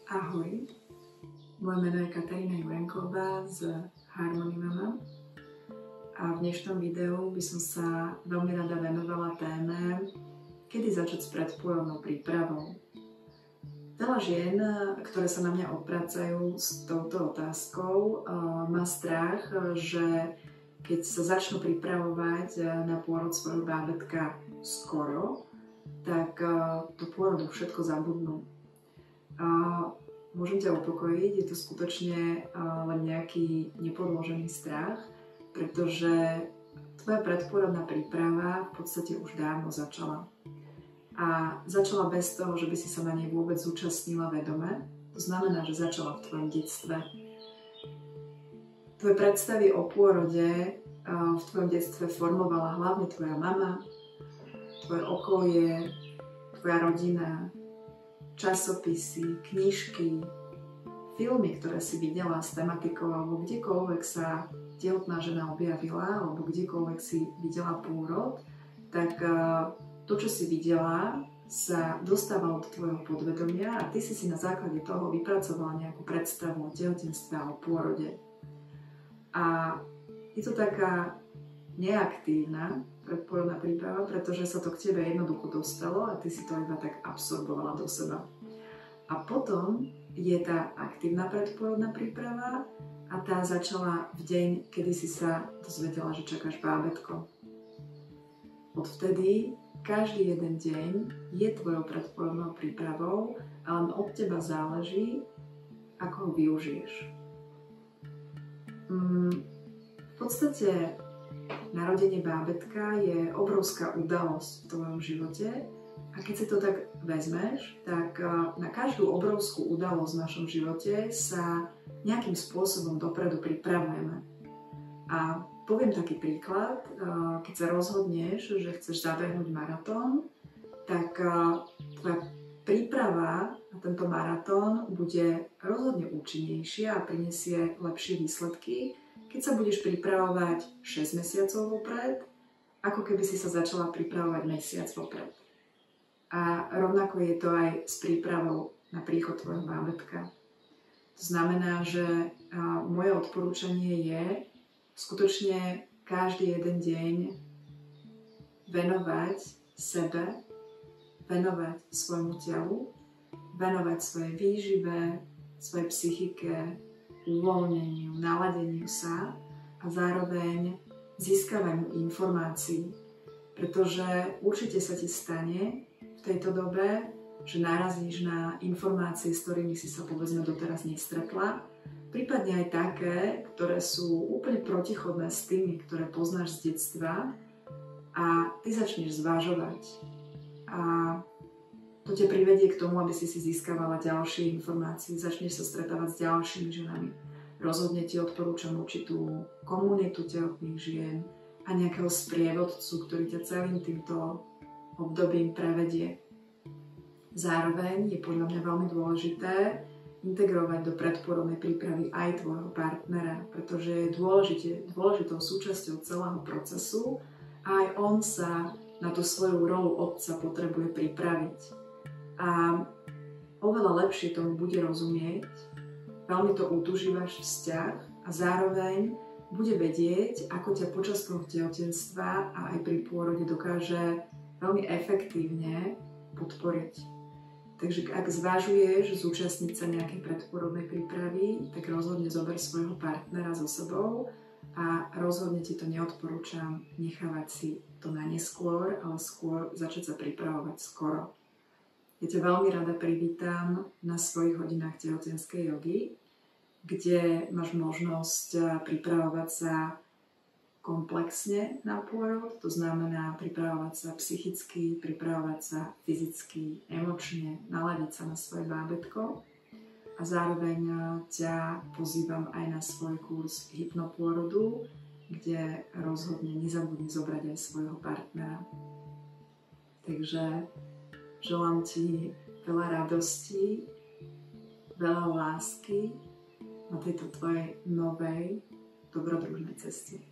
Ahoj, moje meno je Katarína Jurenková z Harmony Mama a v dnešnom videu by som sa veľmi rada venovala téme, kedy začať s predpôrodnou prípravou. Veľa žien, ktoré sa na mňa obracajú s touto otázkou, má strach, že keď sa začnú pripravovať na pôrod svojho bábätka skoro, tak do pôrodu všetko zabudnú. Môžem ťa upokojiť, je to skutočne len nejaký nepodložený strach, pretože tvoja predpôrodná príprava v podstate už dávno začala. A začala bez toho, že by si sa na nej vôbec zúčastnila vedome. To znamená, že začala v tvojom detstve. Tvoje predstavy o pôrode v tvojom detstve formovala hlavne tvoja mama, tvoje okolie, tvoja rodina, časopisy, knižky, filmy, ktoré si videla s tematikou, alebo kdekoľvek sa tehotná žena objavila, alebo kdekoľvek si videla pôrod, tak to, čo si videla, sa dostávalo do tvojho podvedomia a ty si na základe toho vypracovala nejakú predstavu o tehotenstve a o pôrode. A je to taká neaktívna predpôrodná príprava, pretože sa to k tebe jednoducho dostalo a ty si to iba tak absorbovala do seba. A potom je tá aktívna predpôrodná príprava a tá začala v deň, kedy si sa dozvedela, že čakáš bábätko. Odvtedy každý jeden deň je tvojou predpôrodnou prípravou a len od teba záleží, ako ho využiješ. V podstate narodenie bábätka je obrovská udalosť v tvojom živote a keď si to tak vezmeš, tak na každú obrovskú udalosť v našom živote sa nejakým spôsobom dopredu pripravujeme. A poviem taký príklad, keď sa rozhodneš, že chceš zabehnúť maratón, tak tvoja príprava na tento maratón bude rozhodne účinnejšia a prinesie lepšie výsledky, keď sa budeš pripravovať 6 mesiacov vopred, ako keby si sa začala pripravovať mesiac vopred. A rovnako je to aj s prípravou na príchod tvojho bábätka. To znamená, že moje odporúčanie je skutočne každý jeden deň venovať sebe, venovať svojmu telu, venovať svojej výžive, svojej psychike, uvoľneniu, naladeniu sa a zároveň získavaniu informácií. Pretože určite sa ti stane v tejto dobe, že narazíš na informácie, s ktorými si sa povedzme doteraz nestretla, prípadne aj také, ktoré sú úplne protichodné s tými, ktoré poznáš z detstva a ty začneš zvažovať. A to ťa privedie k tomu, aby si získavala ďalšie informácie, začneš sa stretávať s ďalšími ženami. Rozhodne ti odporúčam určitú komunitu tehotných žien a nejakého sprievodcu, ktorý ťa celým týmto obdobím prevedie. Zároveň je podľa mňa veľmi dôležité integrovať do predpôrodnej prípravy aj tvojho partnera, pretože je dôležitou súčasťou celého procesu a aj on sa na tú svoju rolu otca potrebuje pripraviť. A oveľa lepšie tomu bude rozumieť, veľmi to utuží váš vzťah a zároveň bude vedieť, ako ťa počas toho tehotenstva a aj pri pôrode dokáže veľmi efektívne podporiť. Takže ak zvažuješ zúčastniť sa nejakej predpôrodnej prípravy, tak rozhodne zober svojho partnera so sebou a rozhodne ti to neodporúčam nechávať si to na neskôr, ale skôr začať sa pripravovať skoro. Ja ťa veľmi rada privítam na svojich hodinách tehotenskej jogy, kde máš možnosť pripravovať sa komplexne na pôrod, to znamená pripravovať sa psychicky, pripravovať sa fyzicky, emočne, naladiť sa na svoje bábätko a zároveň ťa pozývam aj na svoj kurz hypnopôrodu, kde rozhodne nezabudni zobrať aj svojho partnera. Takže želám ti veľa radosti, veľa lásky na tejto tvojej novej dobrodružnej ceste.